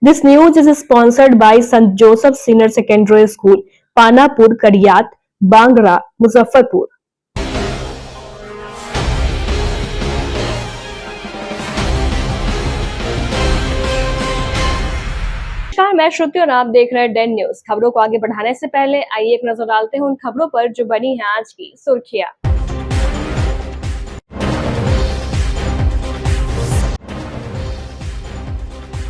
This news is sponsored by St. Joseph Senior Secondary School, Panapur, Kariyat, Bangra, Muzaffarpur. नमस्कार, मैं श्रुति और आप देख रहे हैं डेन न्यूज। खबरों को आगे बढ़ाने से पहले आइए एक नजर डालते हैं उन खबरों पर जो बनी है आज की सुर्खियां।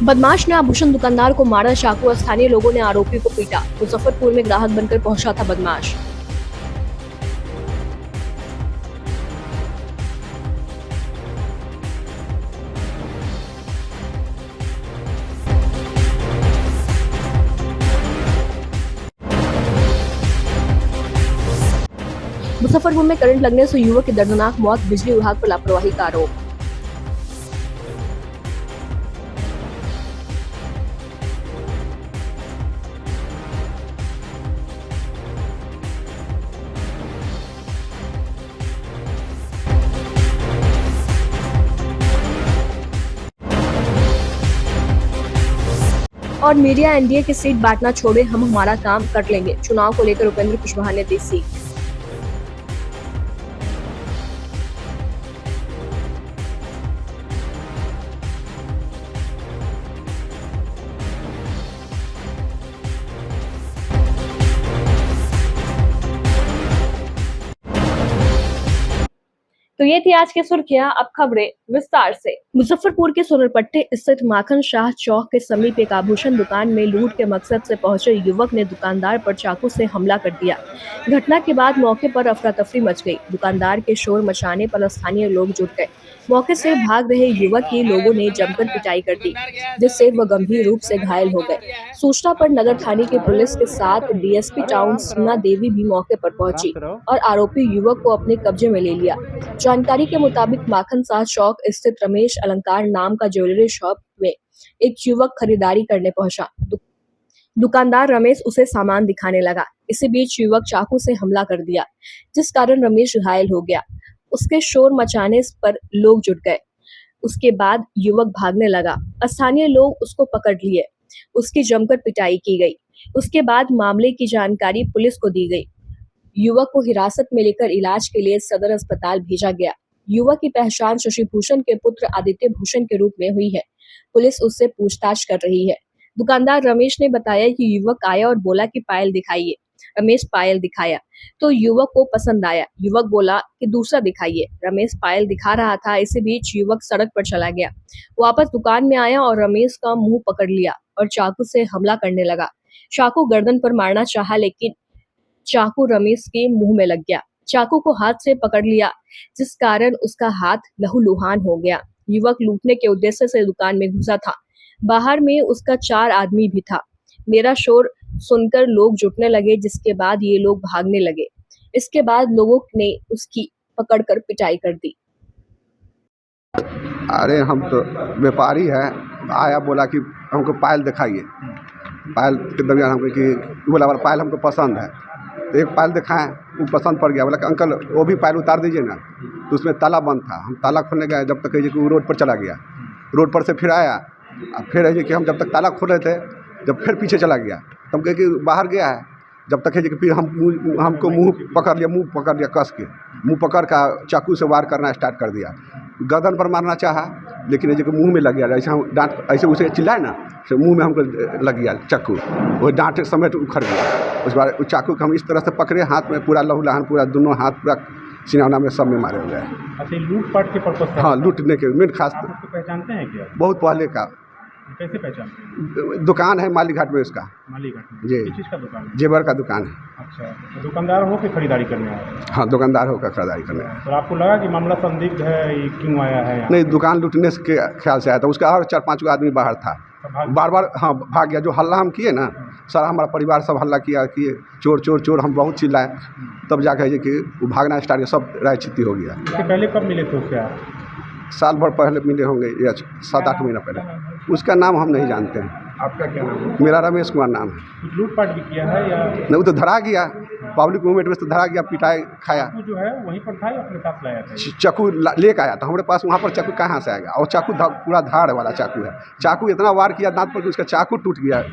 बदमाश ने आभूषण दुकानदार को मारा, चाकू, स्थानीय लोगों ने आरोपी को पीटा। मुजफ्फरपुर में ग्राहक बनकर पहुंचा था बदमाश। मुजफ्फरपुर में करंट लगने से युवक की दर्दनाक मौत, बिजली विभाग पर लापरवाही का आरोप। और मीडिया एनडीए की सीट बांटना छोड़े, हम हमारा काम कर लेंगे। चुनाव को लेकर उपेंद्र कुशवाहा ने दी सीट। तो ये थी आज की सुर्खियां। अब खबरें विस्तार से। मुजफ्फरपुर के सोनरपट्टे स्थित माखन शाह चौक के समीप एक आभूषण दुकान में लूट के मकसद से पहुंचे युवक ने दुकानदार पर चाकू से हमला कर दिया। घटना के बाद मौके पर अफरा तफरी मच गई। दुकानदार के शोर मचाने पर स्थानीय लोग जुट गए। मौके से भाग रहे युवक की लोगों ने जमकर पिटाई कर दी, जिससे वह गंभीर रूप से घायल हो गए। सूचना पर नगर थाने की पुलिस के साथ डीएसपी टाउन सीमा देवी भी मौके पर पहुंची और आरोपी युवक को अपने कब्जे में ले लिया। जानकारी के मुताबिक माखन शाह चौक स्थित रमेश अलंकार नाम का ज्वेलरी शॉप में एक युवक खरीदारी करने पहुंचा। दुकानदार रमेश उसे सामान दिखाने लगा। इसी बीच युवक चाकू से हमला कर दिया, जिस कारण रमेश घायल हो गया। उसके शोर मचाने पर लोग जुट गए। उसके बाद युवक भागने लगा। स्थानीय लोग उसको पकड़ लिए। उसकी जमकर पिटाई की गई। उसके बाद मामले की जानकारी पुलिस को दी गई। युवक को हिरासत में लेकर इलाज के लिए सदर अस्पताल भेजा गया। युवक की पहचान शशि भूषण के पुत्र आदित्य भूषण के रूप में हुई है। पुलिस उससे पूछताछ कर रही है। दुकानदार रमेश ने बताया कि युवक आया और बोला कि पायल दिखाइए। रमेश पायल दिखाया तो युवक को पसंद आया। युवक बोला कि दूसरा दिखाइए। रमेश पायल दिखा रहा था। इसी बीच युवक सड़क पर चला गया। वापस दुकान में आया और रमेश का मुंह पकड़ लिया और चाकू से हमला करने लगा। चाकू गर्दन पर मारना चाहा, लेकिन चाकू रमेश के मुंह में लग गया। चाकू को हाथ से पकड़ लिया, जिस कारण उसका हाथ लहूलुहान हो गया। युवक लूटने के उद्देश्य से दुकान में घुसा था। बाहर में उसका 4 आदमी भी था। मेरा शोर सुनकर लोग जुटने लगे, जिसके बाद ये लोग भागने लगे। इसके बाद लोगों ने उसकी पकड़कर पिटाई कर दी। अरे हम तो व्यापारी है, आया बोला कि हमको पायल दिखाइए। पायल के दरमियान हमको कि बोला पायल हमको पसंद है। तो एक पायल दिखाएं, वो पसंद पड़ गया। बोला कि अंकल वो भी पायल उतार दीजिए ना। तो उसमें ताला बंद था। हम ताला खोलने गए, जब तक है कि वो रोड पर चला गया। रोड पर से फिर आया, फिर है कि हम जब तक ताला खोल रहे थे, जब फिर पीछे चला गया, तब कहे कि बाहर गया है। जब तक है कि फिर हमको मुंह पकड़ लिया कस के। मुंह पकड़ का चाकू से वार करना स्टार्ट कर दिया। गर्दन पर मारना चाहा, लेकिन ये जो मुंह में लग गया। ऐसे हम डांट ऐसे उसे चिल्लाए ना, तो मुंह में हमको लग गया चाकू। वो डांट समेत उखड़ गया। उस बार उस चाकू को हम इस तरह से पकड़े, हाथ में पूरा लहूलुहान, पूरा दोनों हाथ पूरा सिनौना में सब में मारे हुए हैं। अच्छा, लूटपाट के पर्पस? हाँ, लूटने के मेन खास। आप उसको पहचानते हैं क्या? बहुत पहले का। कैसे पहचानते हैं? दुकान है मालीघाट में उसका। मालीघाट में? जी। किस चीज़ का दुकान है? जेवर का दुकान है। अच्छा, तो दुकानदार हो के खरीदारी करने आया? हाँ, दुकानदार होकर खरीदारी करने आया। तो आपको लगा कि मामला संदिग्ध है, ये क्यों आया है यहाँ? नहीं, दुकान लूटने के ख्याल से आया था। उसका और 4-5 आदमी बाहर था। बार बार हाँ भाग गया। जो हल्ला हम किए ना, सारा हमारा परिवार सब हल्ला किया कि चोर चोर चोर, हम बहुत चिल्लाए। तब जाकर कि वो भागना स्टार्ट किया, सब रायचित्ती हो गया। इससे पहले कब मिले थे उससे आप? साल भर पहले मिले होंगे या 7-8 महीना पहले। उसका नाम हम नहीं जानते हैं। आपका क्या नाम है? मेरा रमेश कुमार नाम है। कुछ लूटपाट भी किया है या नहीं, वो तो धरा गया, पब्लिक मूवमेंट में तो धरा गया, पिटाई खाया। चाकू जो है वहीं पर था या अपने साथ लाया था? चाकू लेके आया था हमारे पास, वहाँ पर चाकू कहाँ से आएगा, और चाकू पूरा धार वाला चाकू है। चाकू इतना वार किया दांत पर कि उसका चाकू टूट गया।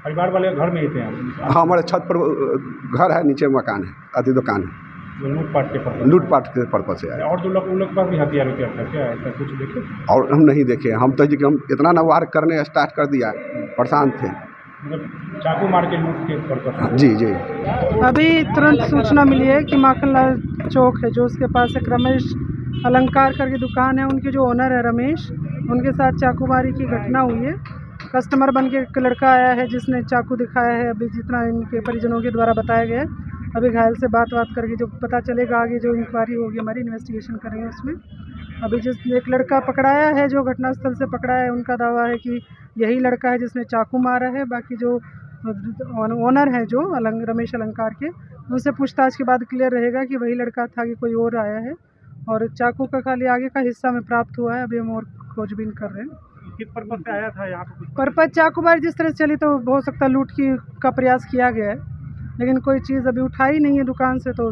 परिवार वाले घर में ही थे आप? हाँ, हमारे छत पर घर है, नीचे मकान है, आधी दुकान है। लूटपाट के पर्पज? लूटपाट के पर्पज से आया। और जो लोग उन लोग के पास भी हथियार था क्या, ऐसा कुछ देखे? और हम नहीं देखे, हम तो जी कि हम इतना ना वार करने स्टार्ट कर दिया, परेशान थे। मतलब चाकू मार के लूट के पर्पज? जी जी। अभी तुरंत सूचना मिली है कि माखनलाल चौक है जो उसके पास एक रमेश अलंकार करके दुकान है, उनके जो ओनर है रमेश, उनके साथ चाकूमारी की घटना हुई है। कस्टमर बन के एक लड़का आया है जिसने चाकू दिखाया है, अभी जितना इनके परिजनों के द्वारा बताया गया है। अभी घायल से बात करके जो पता चलेगा आगे जो इंक्वायरी होगी हमारी, इन्वेस्टिगेशन करेंगे उसमें। अभी जिस एक लड़का पकड़ाया है जो घटनास्थल से पकड़ा है, उनका दावा है कि यही लड़का है जिसने चाकू मारा है। बाकी जो ओनर है जो रमेश अलंकार के, उनसे पूछताछ के बाद क्लियर रहेगा कि वही लड़का था कि कोई और आया है। और चाकू का खाली आगे का हिस्सा में प्राप्त हुआ है, अभी हम और खोजबीन कर रहे हैं। किस पर्पज से आया था यहाँ पे? कुछ पर्पज चाकूमारी जिस तरह से चली तो हो सकता है लूट का प्रयास किया गया है, लेकिन कोई चीज़ अभी उठाई नहीं है दुकान से, तो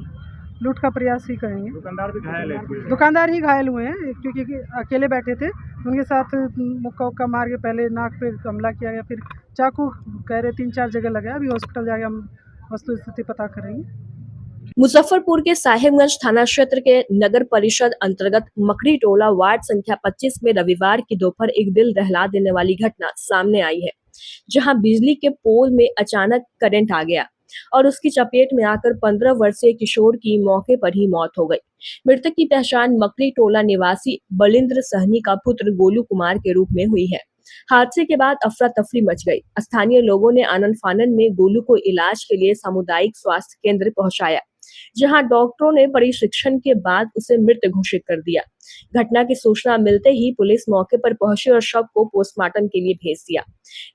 लूट का प्रयास ही करेंगे। दुकानदार भी घायल है? दुकानदार ही घायल हुए हैं क्योंकि अकेले बैठे थे, उनके साथ मुक्का उक्का मार के पहले नाक पे हमला किया गया, फिर चाकू कह रहे 3-4 जगह लगा। अभी हॉस्पिटल जाके हम वस्तु स्थिति पता करेंगे। मुजफ्फरपुर के साहिबगंज थाना क्षेत्र के नगर परिषद अंतर्गत मकड़ी टोला वार्ड संख्या 25 में रविवार की दोपहर एक दिल दहला देने वाली घटना सामने आई है, जहां बिजली के पोल में अचानक करंट आ गया और उसकी चपेट में आकर 15 वर्षीय किशोर की मौके पर ही मौत हो गई। मृतक की पहचान मकड़ी टोला निवासी बलिंद्र सहनी का पुत्र गोलू कुमार के रूप में हुई है। हादसे के बाद अफरा तफरी मच गई। स्थानीय लोगों ने आनन फानन में गोलू को इलाज के लिए सामुदायिक स्वास्थ्य केंद्र पहुंचाया, जहां डॉक्टरों ने परीक्षण के बाद उसे मृत घोषित कर दिया। घटना की सूचना मिलते ही पुलिस मौके पर पहुंची और शव को पोस्टमार्टम के लिए भेज दिया।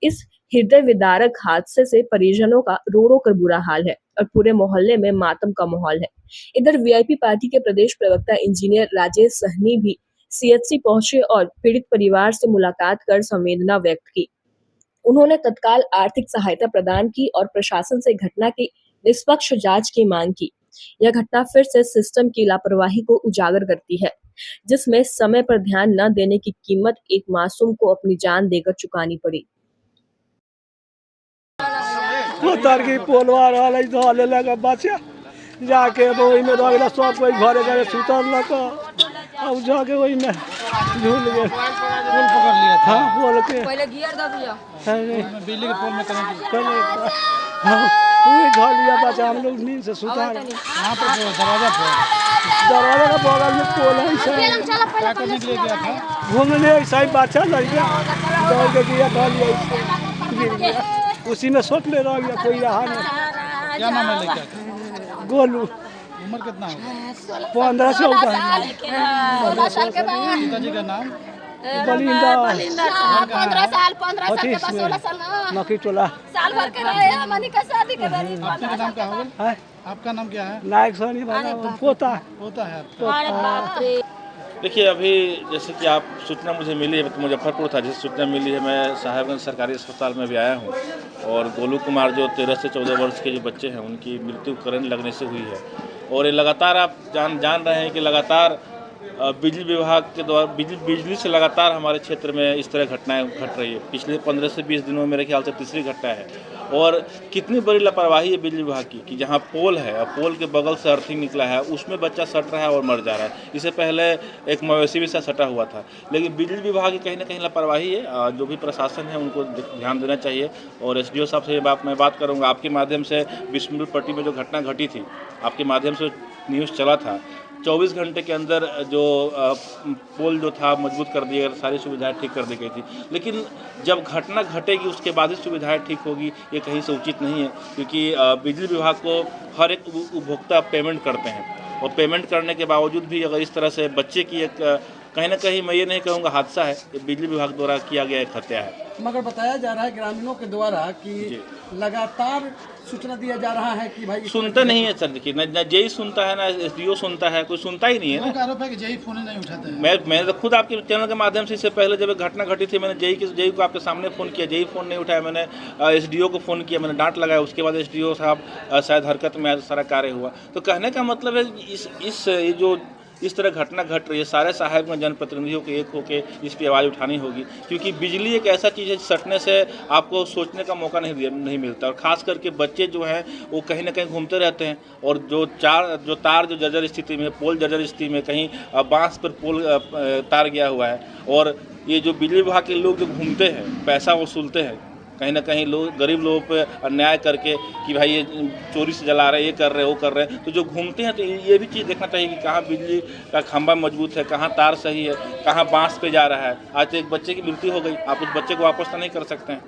इस हृदय विदारक हादसे से परिजनों का रो रो कर बुरा हाल है और पूरे मोहल्ले में मातम का माहौल है। इधर वीआईपी पार्टी के प्रदेश प्रवक्ता इंजीनियर राजेश सहनी भी सीएचसी पहुंचे और पीड़ित परिवार से मुलाकात कर संवेदना व्यक्त की। उन्होंने तत्काल आर्थिक सहायता प्रदान की और प्रशासन से घटना की निष्पक्ष जांच की मांग की। यह घटना फिर से सिस्टम की लापरवाही को उजागर करती है, जिसमें समय पर ध्यान न देने की कीमत एक मासूम को अपनी जान देकर चुकानी पड़ी। उतर की पोलवा रहा धले लगा बच्चा जाके वही में रह सब कोई घरे घरे सुतल लग, अब जाके वही में झूल गए। पोल पकड़ लिया था? हाँ, पोल के पहले गियर दब लिया, बिजली के पोल में करंट वही धर लिया बच्चा। हम लोग नींद से सुता है यहाँ पर दरवाजा का बगल में पोल है, घूमने ऐसा ही बच्चा लग गया, दौड़ के गिया धर लिया, गिर गया, उसी में सोच ले रह गया, कोई रहा नहीं। क्या नाम है लड़का? गोलू। उम्र कितना होगा? 15-14। 16 साल के बाद। पिताजी का नाम? बलिंदर। 15 साल 16 साल मकड़ी टोला साल भर के रहे हैं, मनी का शादी के बारी। आपका नाम क्या होगा? आपका नाम क्या है? नायक सोनी पोता है। देखिए, अभी जैसे कि आप सूचना मुझे मिली है, तो मुजफ्फरपुर था जिस सूचना मिली है, मैं साहिबगंज सरकारी अस्पताल में भी आया हूँ। और गोलू कुमार जो 13 से 14 वर्ष के जो बच्चे हैं, उनकी मृत्यु करंट लगने से हुई है। और ये लगातार आप जान रहे हैं कि लगातार बिजली विभाग के द्वारा बिजली से लगातार हमारे क्षेत्र में इस तरह घटनाएं घट रही है। पिछले 15 से 20 दिनों में मेरे ख्याल से तीसरी घटना है। और कितनी बड़ी लापरवाही है बिजली विभाग की कि जहां पोल है और पोल के बगल से अर्थिंग निकला है, उसमें बच्चा सट रहा है और मर जा रहा है। इससे पहले एक मवेशी भी सा सटा हुआ था। लेकिन बिजली विभाग की कहीं ना कहीं लापरवाही है। जो भी प्रशासन है उनको ध्यान देना चाहिए। और एसडीओ साहब से मैं बात करूँगा आपके माध्यम से। बिस्मिल पट्टी में जो घटना घटी थी, आपके माध्यम से न्यूज़ चला था, 24 घंटे के अंदर जो पोल जो था मजबूत कर दिया, सारी सुविधाएं ठीक कर दी गई थी। लेकिन जब घटना घटेगी उसके बाद ही सुविधाएं ठीक होगी, ये कहीं से उचित नहीं है। क्योंकि बिजली विभाग को हर एक उपभोक्ता पेमेंट करते हैं, और पेमेंट करने के बावजूद भी अगर इस तरह से बच्चे की एक कहीं ना कहीं मैं ये नहीं कहूँगा हादसा है, ये बिजली विभाग द्वारा किया गया एक हत्या है। मगर बताया जा रहा है ग्रामीणों के द्वारा कि लगातार सूचना दिया जा रहा है कि भाई सुनते नहीं है सर, देखिए न जेई सुनता है ना एसडीओ सुनता है, कोई सुनता ही नहीं है ना। आरोप है कि जेई फोन नहीं उठाते हैं। मैंने तो खुद आपके चैनल के माध्यम से इससे पहले जब एक घटना घटी थी, मैंने जेई को आपके सामने फ़ोन किया, जेई फ़ोन नहीं उठाया, मैंने एसडीओ को फ़ोन किया, मैंने डांट लगाया, उसके बाद एसडीओ साहब शायद हरकत में आए, सारा कार्य हुआ। तो कहने का मतलब है ये जो इस तरह घटना घट रही है, सारे साहेबगंज जनप्रतिनिधियों को एक होकर इस पर आवाज़ उठानी होगी, क्योंकि बिजली एक ऐसा चीज़ है सटने से आपको सोचने का मौका नहीं मिलता, और ख़ास करके बच्चे जो हैं वो कहीं ना कहीं घूमते रहते हैं, और जो तार जो जर्जर स्थिति में, पोल जर्जर स्थिति में, कहीं बांस पर पोल तार गया हुआ है, और ये जो बिजली विभाग के लोग जो घूमते हैं पैसा वसूलते हैं, कहीं ना कहीं लोग गरीब लोगों पे अन्याय करके कि भाई ये चोरी से जला रहे हैं, ये कर रहे हैं, वो कर रहे हैं, तो जो घूमते हैं तो ये भी चीज़ देखना चाहिए कि कहाँ बिजली का खंभा मजबूत है, कहाँ तार सही है, कहाँ बांस पे जा रहा है। आज तो एक बच्चे की मृत्यु हो गई, आप उस बच्चे को वापस तो नहीं कर सकते हैं।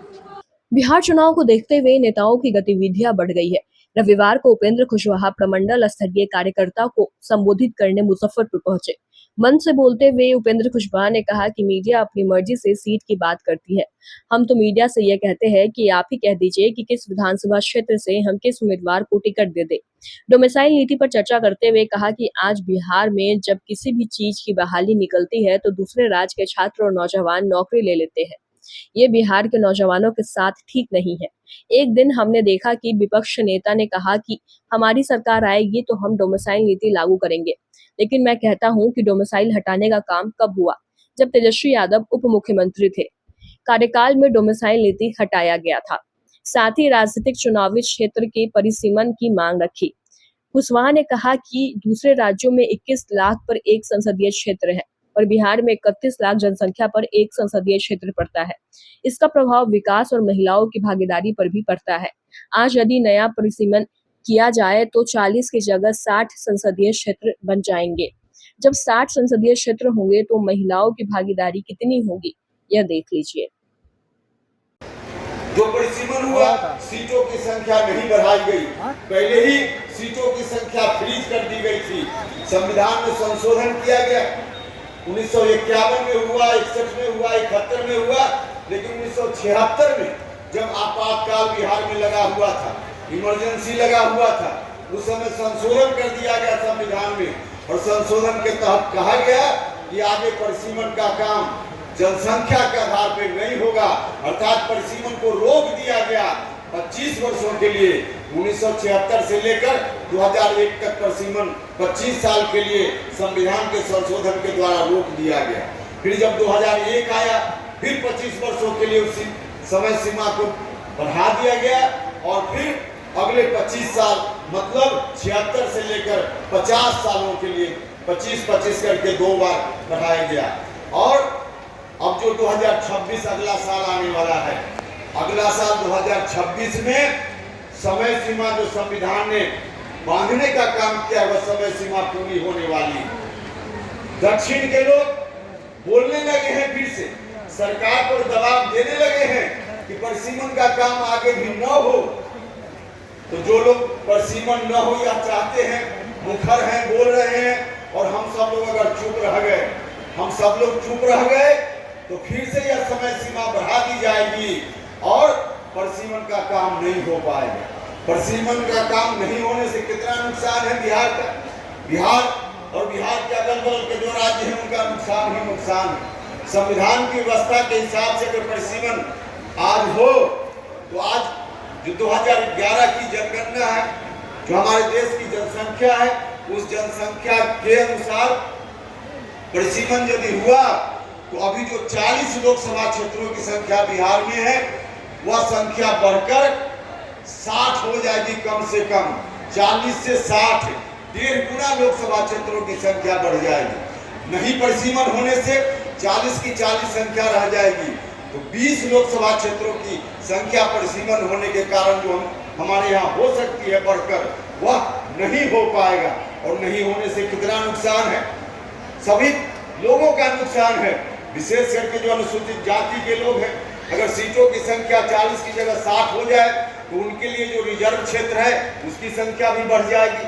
बिहार चुनाव को देखते हुए नेताओं की गतिविधियां बढ़ गई है। रविवार को उपेंद्र कुशवाहा प्रमंडल स्तरीय कार्यकर्ता को संबोधित करने मुजफ्फरपुर पहुंचे। मंच से बोलते हुए उपेंद्र कुशवाहा ने कहा कि मीडिया अपनी मर्जी से सीट की बात करती है। हम तो मीडिया से यह कहते हैं कि आप ही कह दीजिए कि किस विधानसभा क्षेत्र से हम किस उम्मीदवार को टिकट दे दे। डोमिसाइल नीति पर चर्चा करते हुए कहा कि आज बिहार में जब किसी भी चीज की बहाली निकलती है तो दूसरे राज्य के छात्र और नौजवान नौकरी ले लेते हैं। ये बिहार के नौजवानों के साथ ठीक नहीं है। एक दिन हमने देखा कि विपक्ष नेता ने कहा कि हमारी सरकार आएगी तो हम डोमिसाइल नीति लागू करेंगे, लेकिन मैं कहता हूं कि डोमिसाइल हटाने का काम कब हुआ? जब तेजस्वी यादव उप मुख्यमंत्री थे, कार्यकाल में डोमिसाइल नीति हटाया गया था। साथ ही राजनीतिक चुनावी क्षेत्र के परिसीमन की मांग रखी। कुशवाहा ने कहा कि दूसरे राज्यों में 21 लाख पर एक संसदीय क्षेत्र है और बिहार में 31 लाख जनसंख्या पर एक संसदीय क्षेत्र पड़ता है। इसका प्रभाव विकास और महिलाओं की भागीदारी पर भी पड़ता है। आज यदि नया परिसीमन किया जाए तो 40 की जगह 60 संसदीय क्षेत्र बन जाएंगे। जब 60 संसदीय क्षेत्र होंगे तो महिलाओं की भागीदारी कितनी होगी, यह देख लीजिए। जो परिसीमन हुआ, सीटों की संख्या नहीं बढ़ाई गई, पहले ही सीटों की संख्या फ्रीज कर दी गई थी। संविधान में संशोधन किया गया, 1951 में हुआ, 61 में हुआ, 71 में हुआ, लेकिन 1976 में जब आपातकाल बिहार में लगा हुआ था, इमरजेंसी लगा हुआ था, उस समय संशोधन कर दिया गया संविधान में, और संशोधन के तहत कहा गया कि आगे परिसीमन का काम जनसंख्या के आधार पर नहीं होगा, अर्थात परिसीमन को रोक दिया गया 25 वर्षों के लिए। 1976 से लेकर 2001 तक परिसीमन 25 साल के लिए संविधान के संशोधन के द्वारा रोक दिया गया। फिर जब 2001 आया, फिर 25 वर्षों के लिए उसी समय सीमा को बढ़ा दिया गया, और फिर अगले 25 साल मतलब 76 से लेकर 50 सालों के लिए 25-25 करके 2 बार बढ़ाया गया। और अब जो 2026 अगला साल आने वाला है, अगला साल 2026 में समय सीमा जो संविधान ने बांधने का काम किया, वह समय सीमा पूरी होने वाली। दक्षिण के लोग बोलने लगे हैं, फिर से सरकार पर दबाव देने लगे हैं कि परिसीमन का काम आगे भी न हो। तो जो लोग परिसीमन न हो या चाहते हैं, मुखर हैं, बोल रहे हैं, और हम सब लोग अगर चुप रह गए, हम सब लोग चुप रह गए, तो फिर से यह समय सीमा बढ़ा दी जाएगी और परिसीमन का काम नहीं हो पाएगा। परिसीमन का काम नहीं होने से कितना नुकसान है बिहार का, बिहार और बिहार के अगल बगल के जो राज्य हैं उनका नुकसान ही नुकसान है। संविधान की व्यवस्था के हिसाब से अगर परिसीमन आज हो, तो आज जो 2011 की जनगणना है, जो हमारे देश की जनसंख्या है, उस जनसंख्या के अनुसार परिसीमन यदि हुआ तो अभी जो 40 लोकसभा क्षेत्रों की संख्या बिहार में है, वह संख्या बढ़कर 60 हो जाएगी। कम से कम 40 से 60, 1.5 गुना लोकसभा क्षेत्रों की संख्या बढ़ जाएगी। नहीं परिसीमन होने से 40 की 40 संख्या रह जाएगी, तो 20 लोकसभा क्षेत्रों की संख्या परिसीमन होने के कारण जो हमारे यहाँ हो सकती है बढ़कर, वह नहीं हो पाएगा। और नहीं होने से कितना नुकसान है, सभी लोगों का नुकसान है, विशेष करके जो अनुसूचित जाति के लोग हैं। अगर सीटों की संख्या 40 की जगह 60 हो जाए तो उनके लिए जो रिजर्व क्षेत्र है उसकी संख्या भी बढ़ जाएगी।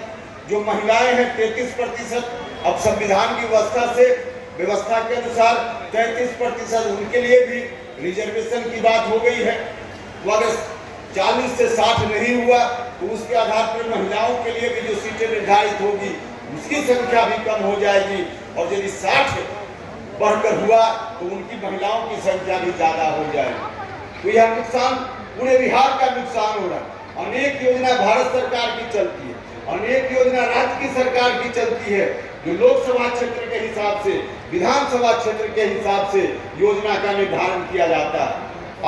जो महिलाएं हैं 33%, अब संविधान की व्यवस्था से व्यवस्था के अनुसार 33% उनके लिए भी रिजर्वेशन की बात हो गई है। वो अगर 40 से 60 नहीं हुआ तो उसके आधार पर महिलाओं के लिए भी जो सीटें निर्धारित होगी उसकी संख्या भी कम हो जाएगी, और यदि 60 बढ़कर हुआ तो उनकी महिलाओं की संख्या भी ज्यादा हो जाएगी। तो यह नुकसान पूरे बिहार का नुकसान हो रहा है। अनेक योजना भारत सरकार की चलती है, अनेक योजना राज्य की सरकार की चलती है, जो लोकसभा क्षेत्र के हिसाब से, विधानसभा क्षेत्र के हिसाब से योजना का निर्धारण किया जाता है।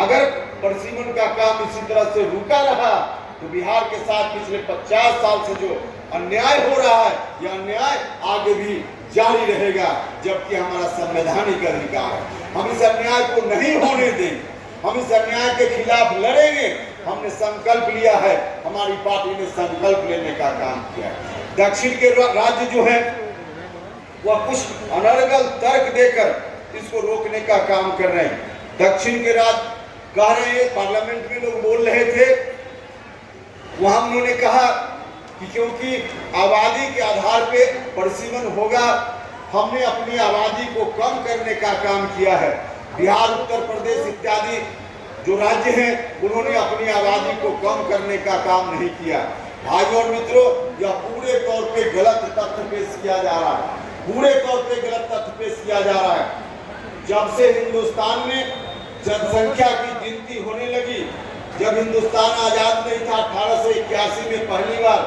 अगर परिसीमन का काम इसी तरह से रुका रहा तो बिहार के साथ पिछले 50 साल से जो अन्याय हो रहा है, यह अन्याय आगे भी जारी रहेगा, जबकि हमारा संवैधानिक अधिकार है। हम इस अन्याय को नहीं होने देंगे, हम इस अन्याय के खिलाफ लड़ेंगे। हमने संकल्प लिया है, हमारी पार्टी ने संकल्प लेने का काम किया है। दक्षिण के राज्य जो है वह कुछ अनर्गल तर्क देकर इसको रोकने का काम कर रहे हैं। दक्षिण के राज्य कह रहे हैं, पार्लियामेंट में लोग बोल रहे थे, वहां उन्होंने कहा कि क्योंकि आबादी के आधार पे परिसीमन होगा, हमने अपनी आबादी को कम करने का काम किया है। बिहार, उत्तर प्रदेश इत्यादि जो राज्य हैं उन्होंने अपनी आबादी को कम करने का काम नहीं किया। भाइयों और मित्रों, यह पूरे तौर पे गलत तथ्य पेश किया जा रहा है, पूरे तौर पे गलत तथ्य पेश किया जा रहा है। जब से हिंदुस्तान में जनसंख्या की गिनती होने लगी, जब हिंदुस्तान आजाद नहीं था, 1881 में पहली बार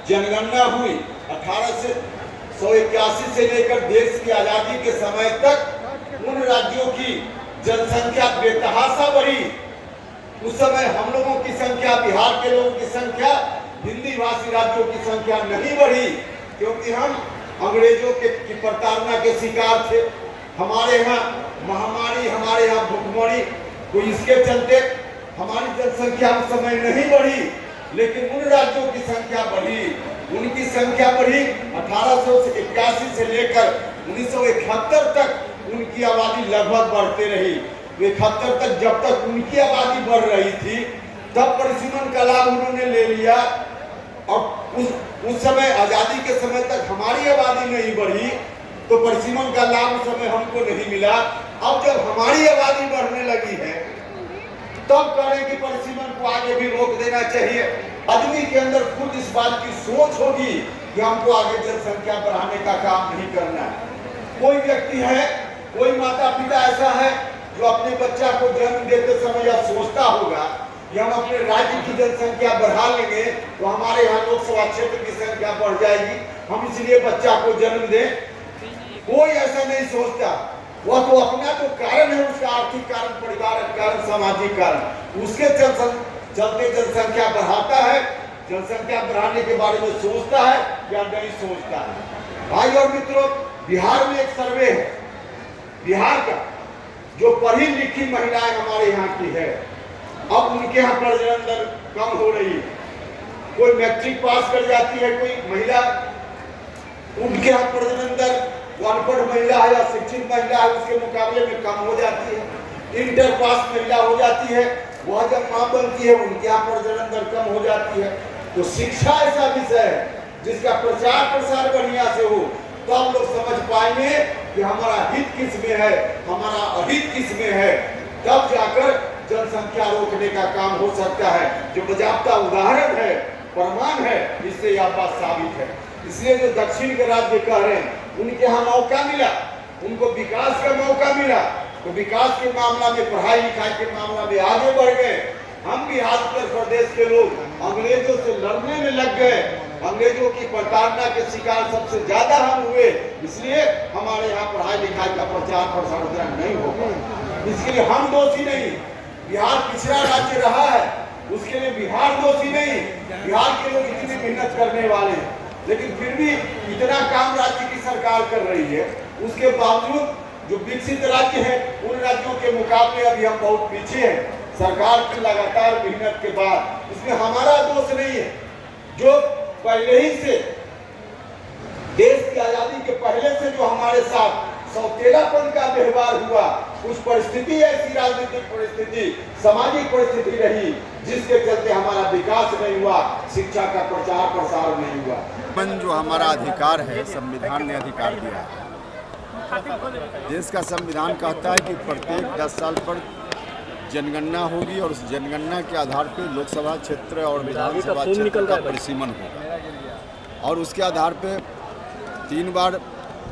जनगणना हुई, 1881 से लेकर देश की आजादी के समय तक उन राज्यों की जनसंख्या बेतहाशा बढ़ी। उस समय हम लोगों की संख्या, बिहार के लोगों की संख्या हिंदी भाषी राज्यों की संख्या नहीं बढ़ी, क्योंकि हम अंग्रेजों की प्रताड़ना के शिकार थे। हमारे यहाँ महामारी, हमारे यहाँ भुखमरी, तो इसके चलते हमारी जनसंख्या उस समय नहीं बढ़ी, लेकिन उन राज्यों की संख्या बढ़ी। उनकी संख्या बढ़ी 1881 से लेकर 1971 तक उनकी आबादी लगभग बढ़ते रही। 71 तक जब तक उनकी आबादी बढ़ रही थी तब परिसीमन का लाभ उन्होंने ले लिया, और उस समय आजादी के समय तक हमारी आबादी नहीं बढ़ी तो परिसीमन का लाभ उस समय हमको नहीं मिला। अब जब हमारी आबादी बढ़ने लगी है तब करें कि परिसीमन को आगे भी रोक देना चाहिए। आदमी के अंदर खुद इस बात की सोच होगी कि हमको आगे जनसंख्या बढ़ाने का काम नहीं करना है। कोई व्यक्ति है, कोई माता पिता ऐसा है जो अपने बच्चा को जन्म देते समय यह सोचता होगा कि हम अपने राज्य की जनसंख्या बढ़ा लेंगे तो हमारे यहाँ लोकसभा क्षेत्र की संख्या बढ़ जाएगी, हम इसलिए बच्चा को जन्म दें। कोई ऐसा नहीं सोचता। वह तो अपना जो कारण है, उसका आर्थिक कारण, परिवार कारण, सामाजिक कारण, उसके चलते जनसंख्या बढ़ाता है। जनसंख्या बढ़ाने के बारे में सोचता है या नहीं सोचता है। भाई और मित्रों, बिहार में एक सर्वे है बिहार का, जो पढ़ी लिखी महिलाएं हमारे यहाँ की है, अब उनके यहाँ प्रजनन दर कम हो रही है। कोई मैट्रिक पास कर जाती है कोई महिला, उनके यहाँ प्रजनन दर अनपढ़ महिला है या शिक्षित महिला है उसके मुकाबले में कम हो जाती है। इंटर पास महिला हो जाती है, वह जब मां बनती है उनके यहाँ प्रजनन दर कम हो जाती है। तो शिक्षा ऐसा विषय है जिसका प्रचार प्रसार बढ़िया से हो तो हम लोग समझ पाएंगे कि हमारा हित किस में है, हमारा अहित किस में है, तब जाकर जनसंख्या रोकने का काम हो सकता है। जो बजाबता उदाहरण है, प्रमाण है, इससे यह बात साबित है। इसलिए जो दक्षिण के राज्य कह रहे हैं उनके यहाँ मौका मिला, उनको विकास का मौका मिला, तो विकास के मामला में, पढ़ाई लिखाई के मामला में आगे बढ़ गए। हम बिहार, उत्तर प्रदेश के लोग अंग्रेजों से लड़ने में लग गए, अंग्रेजों की प्रताड़ना के शिकार सबसे ज्यादा हम हुए, इसलिए हमारे यहाँ पढ़ाई लिखाई का प्रचार प्रसार नहीं होगा। इसके लिए हम दोषी नहीं, बिहार पिछड़ा राज्य रहा है उसके लिए बिहार दोषी नहीं। बिहार के लोग इतनी मेहनत करने वाले हैं, लेकिन फिर भी इतना काम राज्य की सरकार कर रही है, उसके बावजूद जो विकसित राज्य है उन राज्यों के मुकाबले अभी हम बहुत पीछे हैं। सरकार की लगातार मेहनत के बाद इसमें हमारा दोष नहीं है। जो पहले ही से देश की आजादी के पहले से जो हमारे साथ सौतेलापन का व्यवहार हुआ, कुछ परिस्थिति ऐसी राजनीतिक परिस्थिति, सामाजिक परिस्थिति रही जिसके चलते हमारा विकास नहीं हुआ, शिक्षा का प्रचार प्रसार नहीं हुआ। जो हमारा अधिकार है, संविधान ने अधिकार दिया है देश का संविधान कहता है कि प्रत्येक 10 साल पर जनगणना होगी और उस जनगणना के आधार पर लोकसभा क्षेत्र और विधानसभा क्षेत्र का परिसीमन होगा और उसके आधार पर 3 बार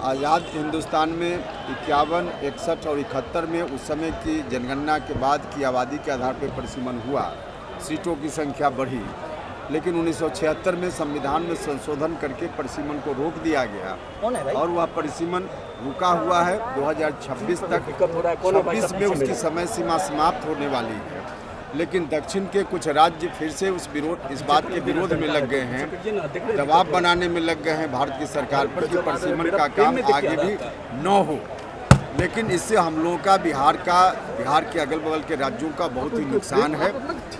आज़ाद हिंदुस्तान में 51, 61 और 71 में उस समय की जनगणना के बाद की आबादी के आधार पर परिसीमन हुआ, सीटों की संख्या बढ़ी। लेकिन 1976 में संविधान में संशोधन करके परिसीमन को रोक दिया गया और वह परिसीमन रुका हुआ है 2026 तक। 26 में उसकी समय सीमा समाप्त होने वाली है। लेकिन दक्षिण के कुछ राज्य फिर से इस बात के विरोध में लग गए हैं, दबाव बनाने में लग गए हैं भारत की सरकार पर कि परिसीमन का काम आगे भी न हो। लेकिन इससे हम लोगों का बिहार के अगल बगल के राज्यों का बहुत ही नुकसान है।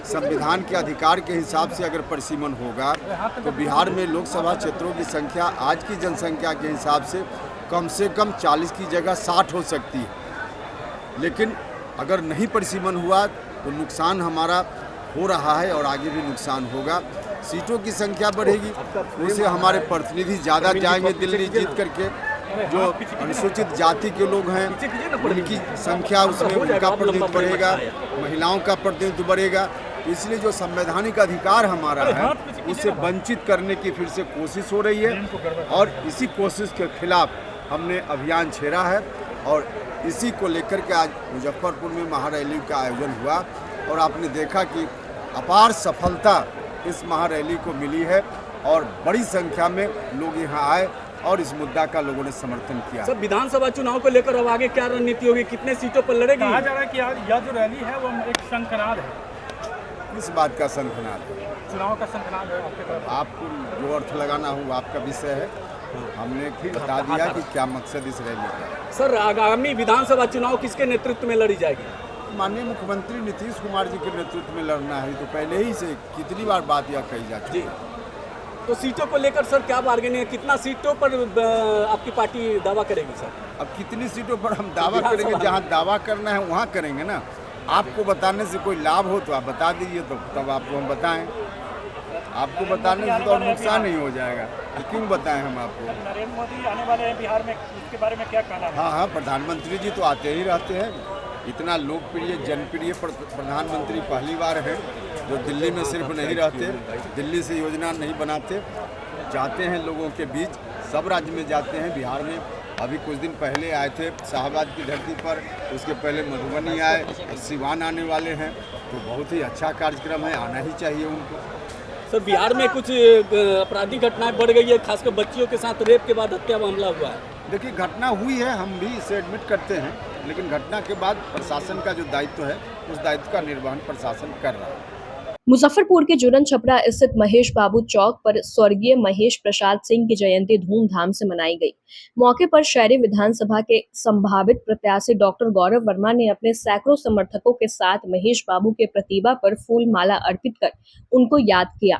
संविधान के अधिकार के हिसाब से अगर परिसीमन होगा तो बिहार में लोकसभा क्षेत्रों की संख्या आज की जनसंख्या के हिसाब से कम 40 की जगह 60 हो सकती है। लेकिन अगर नहीं परिसीमन हुआ तो नुकसान हमारा हो रहा है और आगे भी नुकसान होगा। सीटों की संख्या बढ़ेगी, उससे हमारे प्रतिनिधि ज़्यादा जाएंगे दिल्ली जीत करके। जो अनुसूचित जाति के लोग हैं उनकी संख्या उसमें उनका प्रतिनिधित्व बढ़ेगा, महिलाओं का प्रतिनिधित्व बढ़ेगा। इसलिए जो संवैधानिक अधिकार हमारा है उससे वंचित करने की फिर से कोशिश हो रही है और इसी कोशिश के खिलाफ हमने अभियान छेड़ा है और इसी को लेकर के आज मुजफ्फरपुर में महारैली का आयोजन हुआ और आपने देखा कि अपार सफलता इस महारैली को मिली है और बड़ी संख्या में लोग यहाँ आए और इस मुद्दा का लोगों ने समर्थन किया। सर, विधानसभा चुनाव को लेकर अब आगे क्या रणनीति होगी, कितने सीटों पर लड़ेगी? कहा जा रहा है कि यह जो रैली है वो एक शंखनाद है। किस बात का शंखनाद है? चुनाव का शंखनाद है आपके तरफ। आपको जो अर्थ लगाना हो आपका विषय है, हमने बता दिया कि क्या मकसद इस रैली का। सर, आगामी विधानसभा चुनाव किसके नेतृत्व में लड़ी जाएगी? माननीय मुख्यमंत्री नीतीश कुमार जी के नेतृत्व में लड़ना है। तो पहले ही से कितनी बार बात यह कही जा चुकी है। तो सीटों को लेकर सर क्या बार्गेनिंग है, कितना सीटों पर आपकी पार्टी दावा करेगी सर? अब कितनी सीटों पर हम दावा करेंगे, जहां दावा करना है वहां करेंगे ना। आपको बताने से कोई लाभ हो तो आप बता दीजिए, तो तब आपको हम बताएं। आपको बताने से तो नुकसान नहीं हो जाएगा, तो क्यों बताएं हम आपको। नरेंद्र मोदी आने वाले हैं बिहार में, इसके बारे में क्या कहना है? हाँ, प्रधानमंत्री जी तो आते ही रहते हैं। इतना लोकप्रिय जनप्रिय प्रधानमंत्री पहली बार है जो दिल्ली में सिर्फ नहीं रहते, दिल्ली से योजना नहीं बनाते, जाते हैं लोगों के बीच, सब राज्य में जाते हैं। बिहार में अभी कुछ दिन पहले आए थे शाहबाद की धरती पर, उसके पहले मधुबनी आए और सिवान आने वाले हैं। तो बहुत ही अच्छा कार्यक्रम है, आना ही चाहिए उनको। सर, बिहार में कुछ आपराधिक घटनाएं बढ़ गई है, खासकर बच्चियों के साथ रेप के बाद हत्या हमला हुआ है। देखिए, घटना हुई है, हम भी इसे एडमिट करते हैं, लेकिन घटना के बाद प्रशासन का जो दायित्व है उस दायित्व का निर्वहन प्रशासन कर रहा है। मुजफ्फरपुर के जुरन छपरा स्थित महेश बाबू चौक पर स्वर्गीय महेश प्रसाद सिंह की जयंती धूमधाम से मनाई गई। मौके पर शहरी विधानसभा के संभावित प्रत्याशी डॉक्टर गौरव वर्मा ने अपने सैकड़ों समर्थकों के साथ महेश बाबू के प्रतिमा पर फूल माला अर्पित कर उनको याद किया।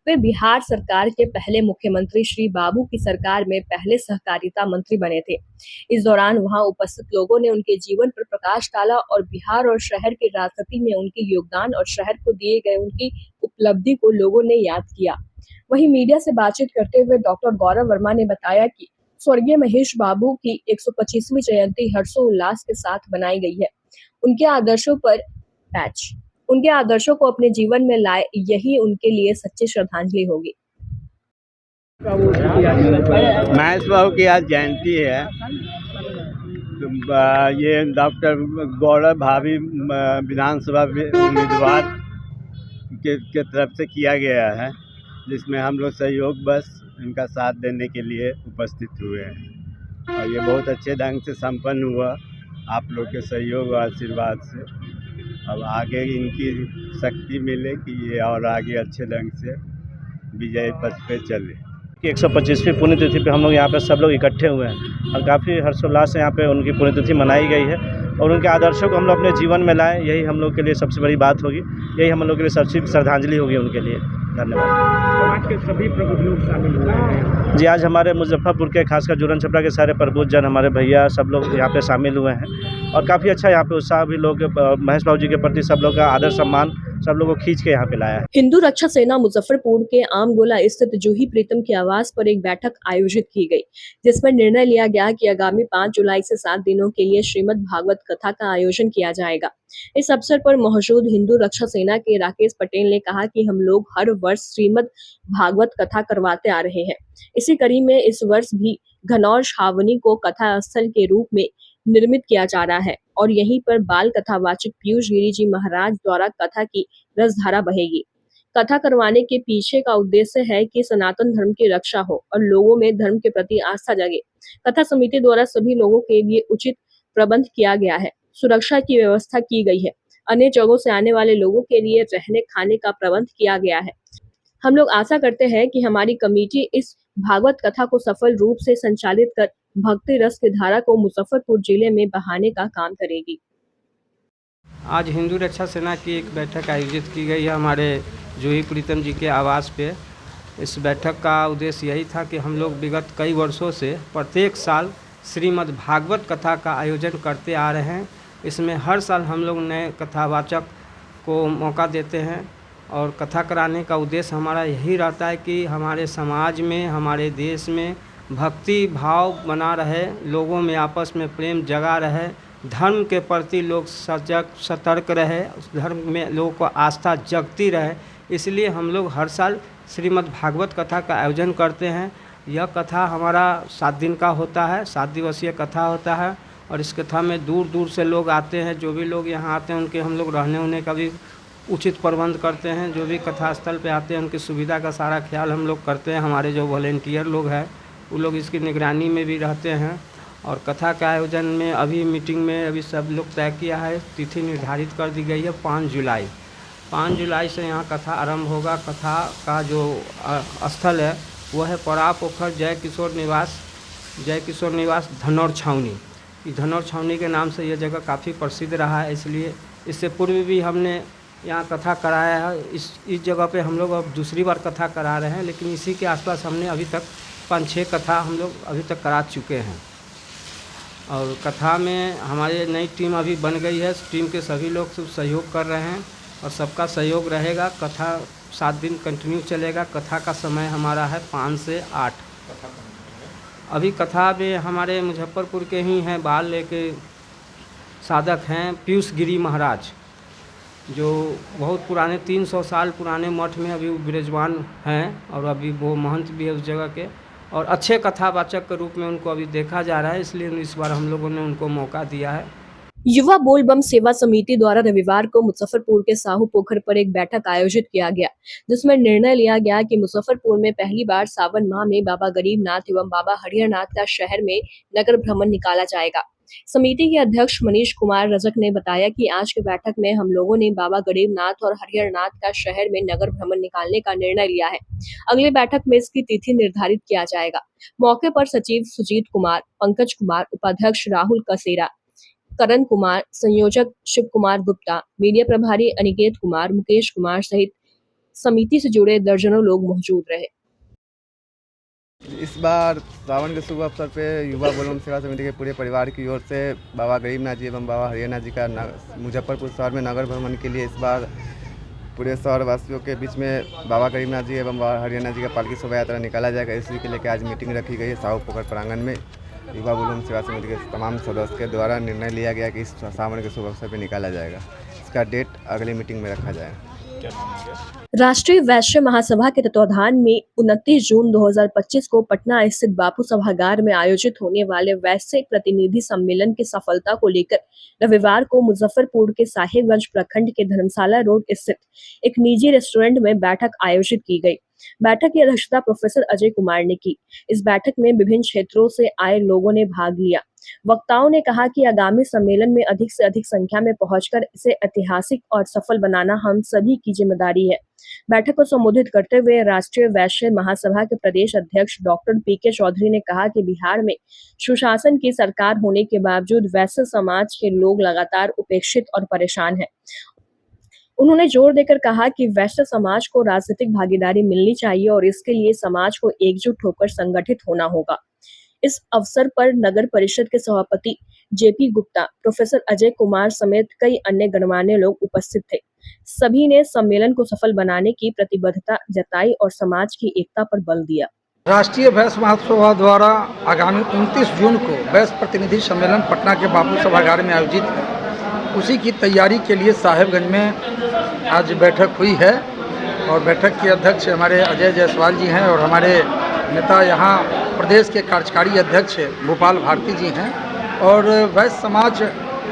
वे बिहार सरकार के पहले मुख्यमंत्री श्री बाबू की सरकार में पहले सहकारिता मंत्री बने थे। इस दौरान वहां उपस्थित लोगों ने उनके जीवन पर प्रकाश डाला और बिहार और शहर की राजनीति में उनके योगदान और शहर को दिए गए उनकी उपलब्धि को लोगों ने याद किया। वहीं मीडिया से बातचीत करते हुए डॉक्टर गौरव वर्मा ने बताया कि स्वर्गीय महेश बाबू की 125वीं जयंती हर्षोल्लास के साथ मनाई गई है। उनके आदर्शों को अपने जीवन में लाए, यही उनके लिए सच्ची श्रद्धांजलि होगी। महेश बाबू की आज जयंती है, तो ये डॉक्टर गौरव भाभी विधानसभा उम्मीदवार के तरफ से किया गया है, जिसमें हम लोग सहयोग बस इनका साथ देने के लिए उपस्थित हुए हैं और ये बहुत अच्छे ढंग से संपन्न हुआ आप लोग के सहयोग और आशीर्वाद से। अब आगे इनकी शक्ति मिले कि ये और आगे अच्छे ढंग से विजय पथ पे चले। 125वीं पुण्यतिथि पे हम लोग यहाँ पे सब लोग इकट्ठे हुए हैं और काफ़ी हर्षोल्लास से यहाँ पे उनकी पुण्यतिथि मनाई गई है और उनके आदर्शों को हम लोग अपने जीवन में लाएं, यही हम लोग के लिए सबसे बड़ी बात होगी, यही हम लोग के लिए सबसे श्रद्धांजलि होगी उनके लिए। धन्यवाद। समाज के सभी प्रबुद्ध लोग शामिल हुए हैं जी। आज हमारे मुजफ्फरपुर के खासकर जुरन छपरा के सारे प्रबुद्ध जन, हमारे भैया सब लोग यहाँ पे शामिल हुए हैं और काफ़ी अच्छा यहाँ पे उत्साह भी लोग महेश बाबू जी के प्रति सब लोग का आदर सम्मान सब लोगों को खींच के यहाँ पे लाया है। हिंदू रक्षा सेना मुजफ्फरपुर के आमगोला स्थित जूही प्रीतम के आवास पर एक बैठक आयोजित की गई, जिसमें निर्णय लिया गया कि आगामी 5 जुलाई से 7 दिनों के लिए श्रीमद् भागवत कथा का आयोजन किया जाएगा। इस अवसर पर मौजूद हिंदू रक्षा सेना के राकेश पटेल ने कहा कि हम लोग हर वर्ष श्रीमद् भागवत कथा करवाते आ रहे हैं। इसी कड़ी में इस वर्ष भी घनौर छावनी को कथा स्थल के रूप में निर्मित किया जा रहा है और यहीं पर बाल कथावाचक पीयूष गिरी जी महाराज द्वारा कथा की रसधारा बहेगी। कथा करवाने के पीछे का उद्देश्य है कि सनातन धर्म की रक्षा हो और लोगों में धर्म के प्रति आस्था जगे। कथा समिति द्वारा सभी लोगों के लिए उचित प्रबंध किया गया है, सुरक्षा की व्यवस्था की गई है, अन्य जगहों से आने वाले लोगों के लिए रहने खाने का प्रबंध किया गया है। हम लोग आशा करते हैं कि हमारी कमेटी इस भागवत कथा को सफल रूप से संचालित कर भक्ति रस की धारा को मुजफ्फरपुर जिले में बहाने का काम करेगी। आज हिंदू रक्षा सेना की एक बैठक आयोजित की गई है हमारे जूही प्रीतम जी के आवास पे। इस बैठक का उद्देश्य यही था कि हम लोग विगत कई वर्षों से प्रत्येक साल श्रीमद् भागवत कथा का आयोजन करते आ रहे हैं। इसमें हर साल हम लोग नए कथावाचक को मौका देते हैं और कथा कराने का उद्देश्य हमारा यही रहता है कि हमारे समाज में, हमारे देश में भक्ति भाव बना रहे, लोगों में आपस में प्रेम जगा रहे, धर्म के प्रति लोग सजग सतर्क रहे, उस धर्म में लोगों को आस्था जगती रहे। इसलिए हम लोग हर साल श्रीमद् भागवत कथा का आयोजन करते हैं। यह कथा हमारा 7 दिन का होता है, 7 दिवसीय कथा होता है और इस कथा में दूर दूर से लोग आते हैं। जो भी लोग यहाँ आते हैं उनके हम लोग रहने होने का भी उचित प्रबंध करते हैं। जो भी कथा स्थल पे आते हैं उनकी सुविधा का सारा ख्याल हम लोग करते हैं। हमारे जो वॉलेंटियर लोग हैं वो लोग इसकी निगरानी में भी रहते हैं। और कथा के आयोजन में अभी मीटिंग में अभी सब लोग तय किया है, तिथि निर्धारित कर दी गई है 5 जुलाई। 5 जुलाई से यहाँ कथा आरंभ होगा। कथा का जो स्थल है वह है पड़ा पोखर जय किशोर निवास धनौर छावनी। इस धनौर छावनी के नाम से यह जगह काफ़ी प्रसिद्ध रहा है, इसलिए इससे पूर्व भी हमने यहाँ कथा कराया है। इस जगह पे हम लोग अब दूसरी बार कथा करा रहे हैं, लेकिन इसी के आसपास हमने अभी तक 5-6 कथा हम लोग अभी तक करा चुके हैं। और कथा में हमारी नई टीम अभी बन गई है। टीम के सभी लोग सहयोग कर रहे हैं और सबका सहयोग रहेगा। कथा 7 दिन कंटिन्यू चलेगा। कथा का समय हमारा है 5 से 8। अभी कथा में हमारे मुजफ्फरपुर के ही हैं, बाल लेके साधक हैं पीयूष गिरी महाराज, जो बहुत पुराने 300 साल पुराने मठ में अभी विराजमान हैं और अभी वो महंत भी है उस जगह के और अच्छे कथावाचक के रूप में उनको अभी देखा जा रहा है। इसलिए इस बार हम लोगों ने उनको मौका दिया है। युवा बोल बम सेवा समिति द्वारा रविवार को मुजफ्फरपुर के साहू पोखर पर एक बैठक आयोजित किया गया, जिसमें निर्णय लिया गया कि मुजफ्फरपुर में पहली बार सावन माह में बाबा गरीबनाथ एवं बाबा हरिहरनाथ का शहर में नगर भ्रमण निकाला जाएगा। समिति के अध्यक्ष मनीष कुमार रजक ने बताया कि आज की बैठक में हम लोगों ने बाबा गरीबनाथ और हरिहरनाथ का शहर में नगर भ्रमण निकालने का निर्णय लिया है। अगली बैठक में इसकी तिथि निर्धारित किया जाएगा। मौके पर सचिव सुजीत कुमार, पंकज कुमार, उपाध्यक्ष राहुल कसेरा, करण कुमार, संयोजक शिव कुमार गुप्ता, मीडिया प्रभारी अनिकेत कुमार, मुकेश कुमार सहित समिति से जुड़े दर्जनों लोग मौजूद रहे। इस बार सावन के शुभ अवसर पे युवा बोल बम सेवा समिति के पूरे परिवार की ओर से बाबा गरीबनाथ जी एवं बाबा हरिहरनाथ जी का मुजफ्फरपुर शहर में नगर भ्रमण के लिए इस बार पूरे शहर वासियों के बीच में बाबा गरीबनाथ जी एवं बाबा हरिहरनाथ जी का पालकी शोभा यात्रा निकाला जाएगा। इसी के लेकर आज मीटिंग रखी गई है साहू पोखर प्रांगण में। युवा बोल बम सेवा समिति के तमाम सदस्य के द्वारा निर्णय लिया गया कि इस सावन के शुभ अवसर पर निकाला जाएगा। इसका डेट अगली मीटिंग में रखा जाएगा। राष्ट्रीय वैश्य महासभा के तत्वाधान में 29 जून 2025 को पटना स्थित बापू सभागार में आयोजित होने वाले वैश्य प्रतिनिधि सम्मेलन की सफलता को लेकर रविवार को मुजफ्फरपुर के साहिबगंज प्रखंड के धर्मशाला रोड स्थित एक निजी रेस्टोरेंट में बैठक आयोजित की गई। बैठक की अध्यक्षता प्रोफेसर अजय कुमार ने की। इस बैठक में विभिन्न क्षेत्रों से आए लोगों ने भाग लिया। वक्ताओं ने कहा कि आगामी सम्मेलन में अधिक से अधिक संख्या में पहुंचकर इसे ऐतिहासिक और सफल बनाना हम सभी की जिम्मेदारी है। बैठक को संबोधित करते हुए राष्ट्रीय वैश्य महासभा के प्रदेश अध्यक्ष डॉक्टर पीके चौधरी ने कहा कि बिहार में सुशासन की सरकार होने के बावजूद वैश्य समाज के लोग लगातार उपेक्षित और परेशान हैं। उन्होंने जोर देकर कहा कि वैश्य समाज को राजनीतिक भागीदारी मिलनी चाहिए और इसके लिए समाज को एकजुट होकर संगठित होना होगा। इस अवसर पर नगर परिषद के सभापति जेपी गुप्ता, प्रोफेसर अजय कुमार समेत कई अन्य गणमान्य लोग उपस्थित थे। सभी ने सम्मेलन को सफल बनाने की प्रतिबद्धता जताई और समाज की एकता पर बल दिया। राष्ट्रीय भैंस महासभा द्वारा आगामी 29 जून को भैंस प्रतिनिधि सम्मेलन पटना के बापू सभागार में आयोजित है। उसी की तैयारी के लिए साहेबगंज में आज बैठक हुई है और बैठक के अध्यक्ष हमारे अजय जायसवाल जी हैं और हमारे नेता यहाँ प्रदेश के कार्यकारी अध्यक्ष भोपाल भारती जी हैं। और वैश्य समाज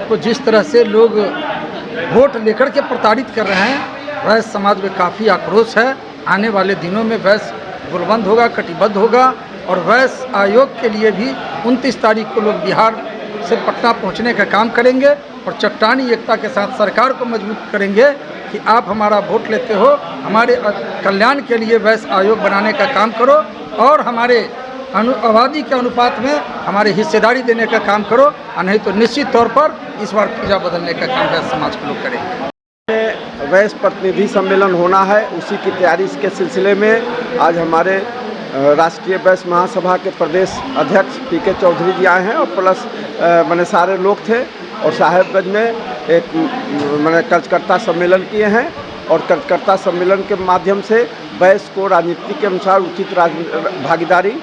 को जिस तरह से लोग वोट लेकर के प्रताड़ित कर रहे हैं, वैश्य समाज में काफ़ी आक्रोश है। आने वाले दिनों में वैश्य गुलबंद होगा, कटिबद्ध होगा और वैश्य आयोग के लिए भी 29 तारीख को लोग बिहार से पटना पहुंचने का काम करेंगे और चट्टानी एकता के साथ सरकार को मजबूत करेंगे कि आप हमारा वोट लेते हो, हमारे कल्याण के लिए वैश्य आयोग बनाने का काम करो और हमारे आबादी के अनुपात में हमारे हिस्सेदारी देने का काम करो, और नहीं तो निश्चित तौर पर इस बार पूजा बदलने का काम वैश्य समाज के लोग करेंगे। वैश्य प्रतिनिधि सम्मेलन होना है, उसी की तैयारी के सिलसिले में आज हमारे राष्ट्रीय वैश्य महासभा के प्रदेश अध्यक्ष पीके चौधरी जी आए हैं और प्लस मैंने सारे लोग थे और साहेबगंज में एक मैंने कार्यकर्ता सम्मेलन किए हैं और कार्यकर्ता सम्मेलन के माध्यम से वैश्य को राजनीति के अनुसार उचित भागीदारी,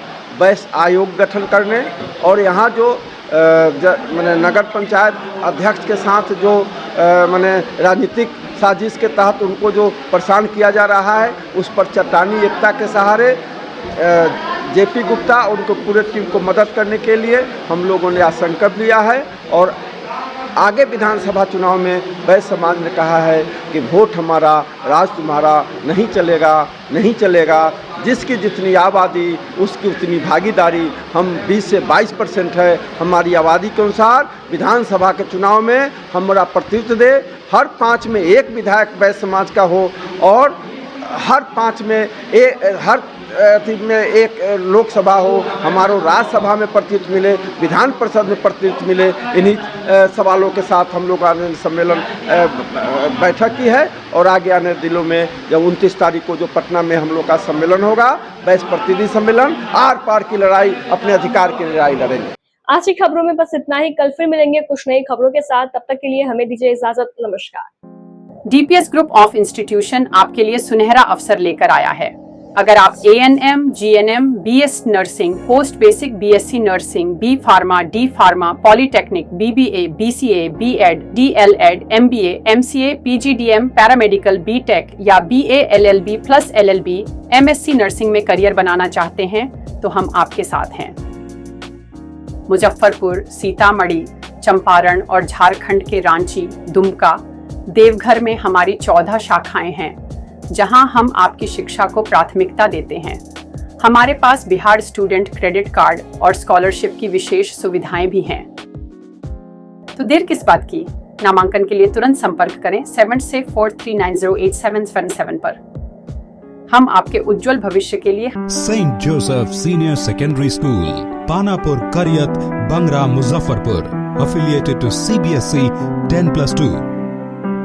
वैश्य आयोग गठन करने और यहाँ जो मैंने नगर पंचायत अध्यक्ष के साथ जो मैंने राजनीतिक साजिश के तहत उनको जो परेशान किया जा रहा है, उस पर चट्टानी एकता के सहारे जेपी गुप्ता और उनको पूरे टीम को मदद करने के लिए हम लोगों ने आज संकल्प लिया है। और आगे विधानसभा चुनाव में वैश्य समाज ने कहा है कि वोट हमारा, राज तुम्हारा, नहीं चलेगा, नहीं चलेगा। जिसकी जितनी आबादी उसकी उतनी भागीदारी, हम 20 से 22% है हमारी आबादी के अनुसार। विधानसभा के चुनाव में हमारा प्रतिनिधित्व दे, हर 5 में एक विधायक वैश्य समाज का हो और हर 5 में एक लोकसभा हो, हमारो राज्यसभा में प्रतिनिधित्व मिले, विधान परिषद में प्रतिनिधित्व मिले। इन्हीं सवालों के साथ हम लोग ने सम्मेलन बैठक की है और आगे आने दिनों में जब 29 तारीख को जो पटना में हम लोग का सम्मेलन होगा, वैश्य प्रतिनिधि सम्मेलन, आर पार की लड़ाई, अपने अधिकार की लड़ाई लड़ेंगे। आज की खबरों में बस इतना ही। कल फिर मिलेंगे कुछ नई खबरों के साथ। तब तक के लिए हमें दीजिए इजाजत। नमस्कार। डीपीएस ग्रुप ऑफ इंस्टीट्यूशन आपके लिए सुनहरा अवसर लेकर आया है। अगर आप ANM, GNM, BS nursing, post basic BSc nursing, B pharma, D pharma, polytechnic, BBA, BCA, B.Ed, DLEd, MBA, MCA, PGDM, paramedical, BTech या BA LLB plus LLB, MSc nursing में करियर बनाना चाहते हैं तो हम आपके साथ हैं। मुजफ्फरपुर, सीतामढ़ी, चंपारण और झारखंड के रांची, दुमका, देवघर में हमारी 14 शाखाएं हैं जहां हम आपकी शिक्षा को प्राथमिकता देते हैं। हमारे पास बिहार स्टूडेंट क्रेडिट कार्ड और स्कॉलरशिप की विशेष सुविधाएं भी हैं। तो देर किस बात की? नामांकन के लिए तुरंत संपर्क करें 7643908777 पर। हम आपके उज्जवल भविष्य के लिए Saint Joseph senior secondary school, Panapur, Kariyat, Bangra, Muzaffarpur, affiliated to CBSE 10+2.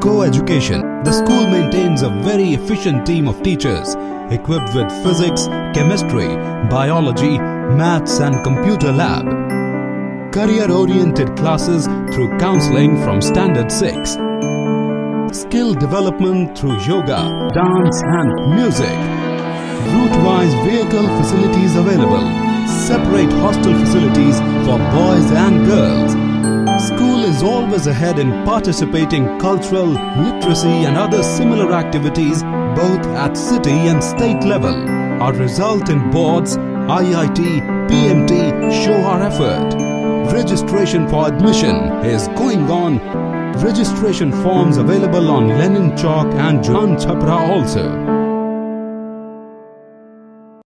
Co-education. The school maintains a very efficient team of teachers equipped with physics, chemistry, biology, maths and computer lab. Career-oriented classes through counseling from Standard 6. Skill development through yoga, dance and music. Route-wise vehicle facilities available. Separate hostel facilities for boys and girls. School is always ahead in participating cultural, literacy and other similar activities both at city and state level. Our result in boards, IIT, PMT show our effort. Registration for admission is going on. Registration forms available on Lenin Chowk and Jalan Chhapra also.